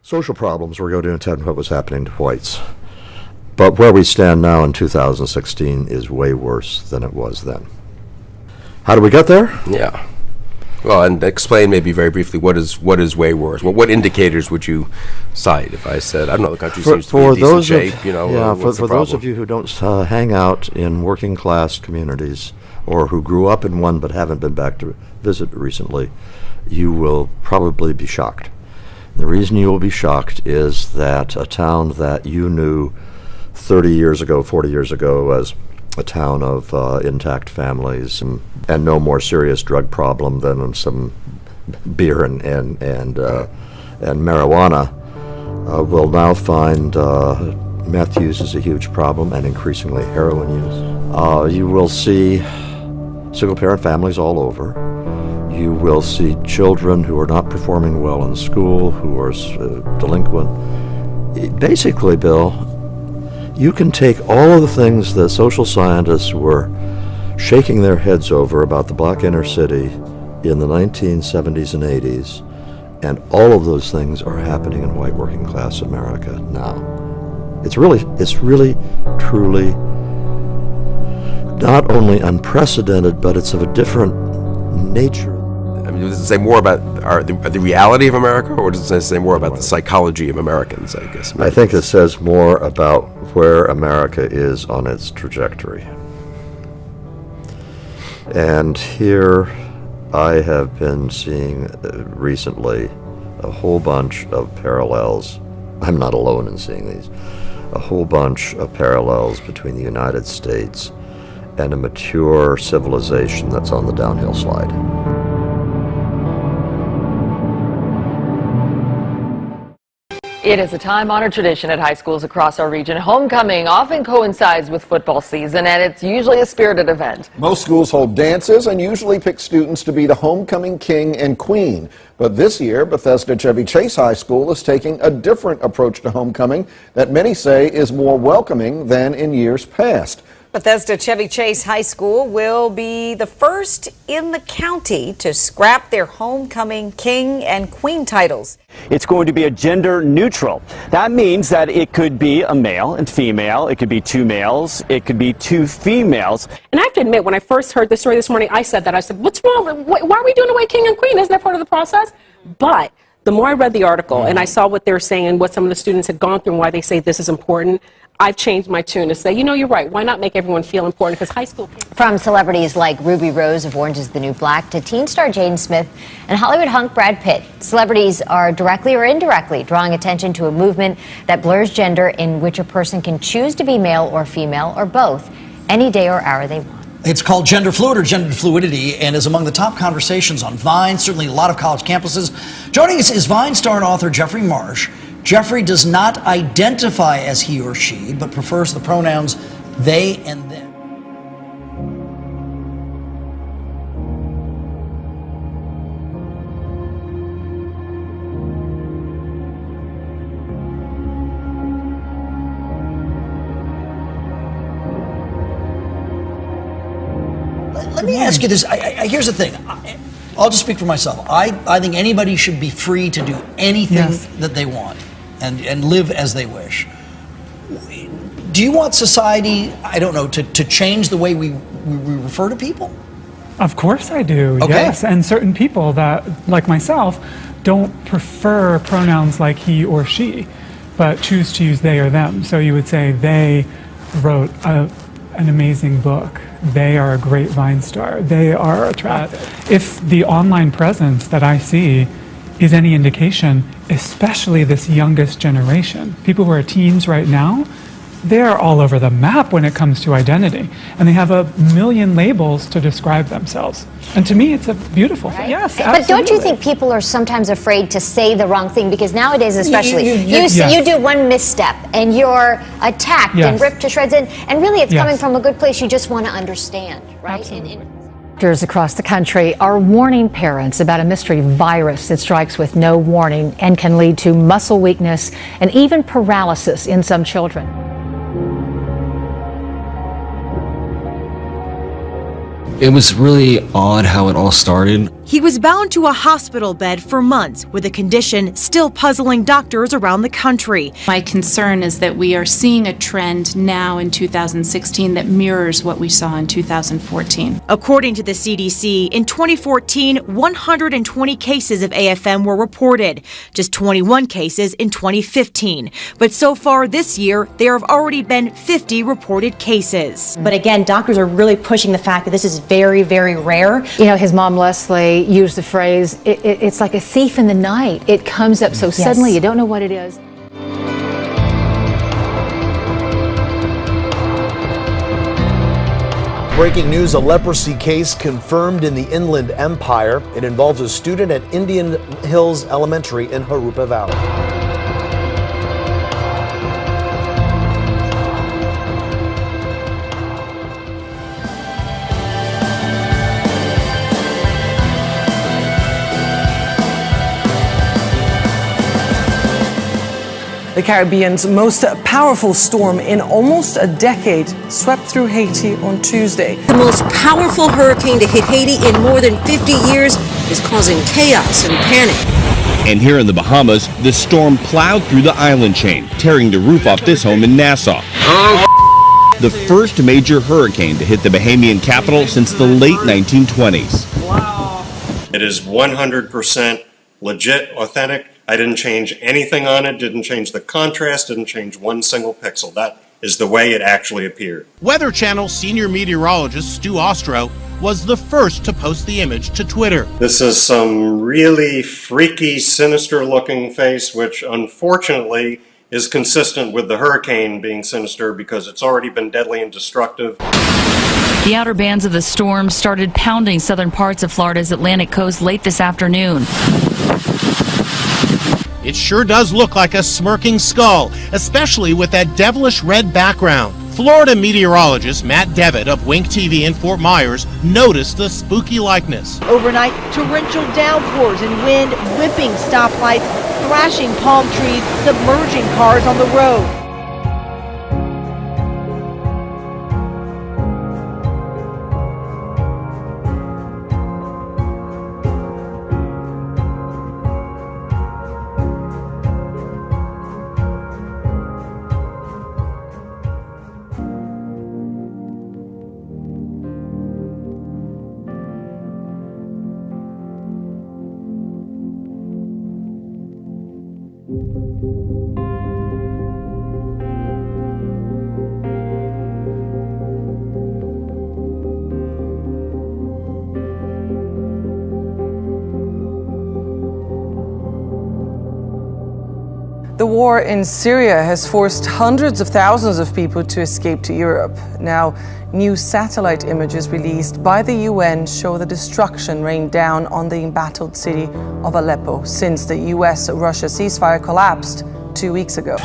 social problems were going to intend what was happening to whites. But where we stand now in 2016 is way worse than it was then. How do we get there? Yeah. Well, and explain maybe very briefly what is way worse. What indicators would you cite if I said, I don't know, the country seems to be in decent shape, for those of you who don't hang out in working class communities or who grew up in one but haven't been back to visit recently, you will probably be shocked. The reason you will be shocked is that a town that you knew 30 years ago, 40 years ago as a town of intact families and no more serious drug problem than some beer and marijuana will now find meth use is a huge problem and increasingly heroin use. You will see single-parent families all over. You will see children who are not performing well in school, who are delinquent. Basically, Bill, you can take all of the things that social scientists were shaking their heads over about the black inner city in the 1970s and 80s, and all of those things are happening in white working class America now. It's really, truly not only unprecedented, but it's of a different nature. I mean, does it say more about the reality of America, or does it say more about the psychology of Americans, I guess? I think it says more about where America is on its trajectory. And here I have been seeing recently a whole bunch of parallels. I'm not alone in seeing these. A whole bunch of parallels between the United States and a mature civilization that's on the downhill slide. It is a time-honored tradition at high schools across our region. Homecoming often coincides with football season, and it's usually a spirited event. Most schools hold dances and usually pick students to be the homecoming king and queen. But this year, Bethesda Chevy Chase High School is taking a different approach to homecoming that many say is more welcoming than in years past. Bethesda Chevy Chase High School will be the first in the county to scrap their homecoming king and queen titles. It's going to be a gender neutral. That means that it could be a male and female, it could be two males, it could be two females. And I have to admit, when I first heard the story this morning, I said, what's wrong? Why are we doing away king and queen? Isn't that part of the process? But the more I read the article and I saw what they're saying and what some of the students had gone through and why they say this is important, I've changed my tune to say, you're right. Why not make everyone feel important? Because high school... From celebrities like Ruby Rose of Orange is the New Black to teen star Jaden Smith and Hollywood hunk Brad Pitt, celebrities are directly or indirectly drawing attention to a movement that blurs gender in which a person can choose to be male or female or both any day or hour they want. It's called gender fluid or gender fluidity and is among the top conversations on Vine, certainly a lot of college campuses. Joining us is Vine star and author Jeffrey Marsh. Jeffrey does not identify as he or she, but prefers the pronouns they and them. Let me ask you this. Here's the thing. I'll just speak for myself. I think anybody should be free to do anything that they want and live as they wish. Do you want society, I don't know, to change the way we refer to people? Of course I do, okay. Yes. And certain people that, like myself, don't prefer pronouns like he or she, but choose to use they or them. So you would say they wrote an amazing book. They are a great Vine star. They are attractive. If the online presence that I see is any indication, especially this youngest generation, people who are teens right now, they're all over the map when it comes to identity. And they have a million labels to describe themselves. And to me, it's a beautiful thing. Yes, absolutely. But don't you think people are sometimes afraid to say the wrong thing? Because nowadays, especially, you do one misstep and you're attacked and ripped to shreds. And really, it's coming from a good place. You just want to understand, right? Doctors across the country are warning parents about a mystery virus that strikes with no warning and can lead to muscle weakness and even paralysis in some children. It was really odd how it all started. He was bound to a hospital bed for months with a condition still puzzling doctors around the country. My concern is that we are seeing a trend now in 2016 that mirrors what we saw in 2014. According to the CDC, in 2014, 120 cases of AFM were reported, just 21 cases in 2015. But so far this year, there have already been 50 reported cases. But again, doctors are really pushing the fact that this is very, very rare. You know, his mom, Leslie, used the phrase, it's like a thief in the night. It comes up so suddenly, you don't know what it is. Breaking news, a leprosy case confirmed in the Inland Empire. It involves a student at Indian Hills Elementary in Jurupa Valley. The Caribbean's most powerful storm in almost a decade swept through Haiti on Tuesday. The most powerful hurricane to hit Haiti in more than 50 years is causing chaos and panic. And here in the Bahamas, the storm plowed through the island chain, tearing the roof off this home in Nassau. The first major hurricane to hit the Bahamian capital since the late 1920s. Wow. It is 100% legit, authentic. I didn't change anything on it, didn't change the contrast, didn't change one single pixel. That is the way it actually appeared. Weather Channel senior meteorologist Stu Ostro was the first to post the image to Twitter. This is some really freaky, sinister-looking face, which unfortunately is consistent with the hurricane being sinister because it's already been deadly and destructive. The outer bands of the storm started pounding southern parts of Florida's Atlantic coast late this afternoon. It sure does look like a smirking skull, especially with that devilish red background. Florida meteorologist Matt Devitt of Wink TV in Fort Myers noticed the spooky likeness. Overnight, torrential downpours and wind whipping stoplights, thrashing palm trees, submerging cars on the road. The war in Syria has forced hundreds of thousands of people to escape to Europe. Now, new satellite images released by the UN show the destruction rained down on the embattled city of Aleppo since the US-Russia ceasefire collapsed 2 weeks ago.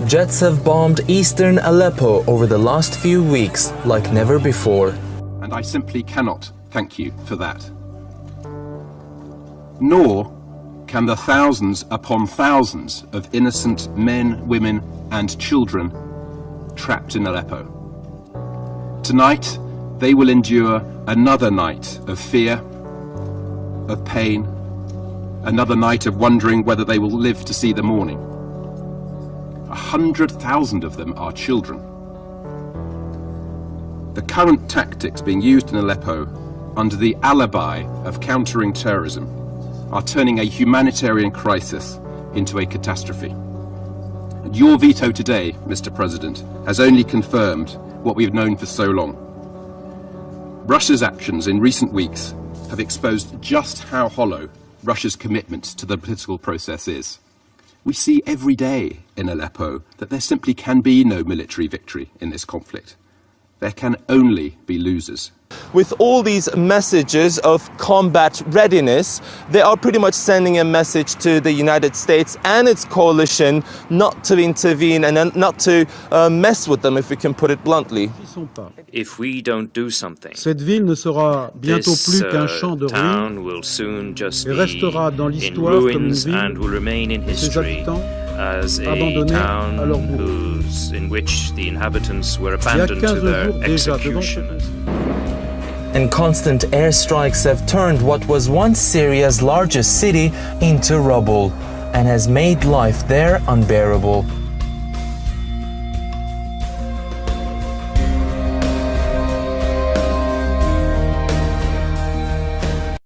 Jets have bombed eastern Aleppo over the last few weeks like never before. And I simply cannot thank you for that. Nor can the thousands upon thousands of innocent men, women, and children trapped in Aleppo. Tonight, they will endure another night of fear, of pain, another night of wondering whether they will live to see the morning. 100,000 of them are children. The current tactics being used in Aleppo under the alibi of countering terrorism are turning a humanitarian crisis into a catastrophe. And your veto today, Mr. President, has only confirmed what we have known for so long. Russia's actions in recent weeks have exposed just how hollow Russia's commitment to the political process is. We see every day in Aleppo that there simply can be no military victory in this conflict. There can only be losers. With all these messages of combat readiness, they are pretty much sending a message to the United States and its coalition not to intervene and not to mess with them, if we can put it bluntly. If we don't do something, cette ville ne sera bientôt plus qu'un champ de town ruines will soon just et restera dans be in l'histoire comme une ruins ville and will remain in ses history habitants as a abandonnés town à leur bourreau. in which the inhabitants were Il y a abandoned to 15 their jours déjà devant executioners. And constant airstrikes have turned what was once Syria's largest city into rubble and has made life there unbearable.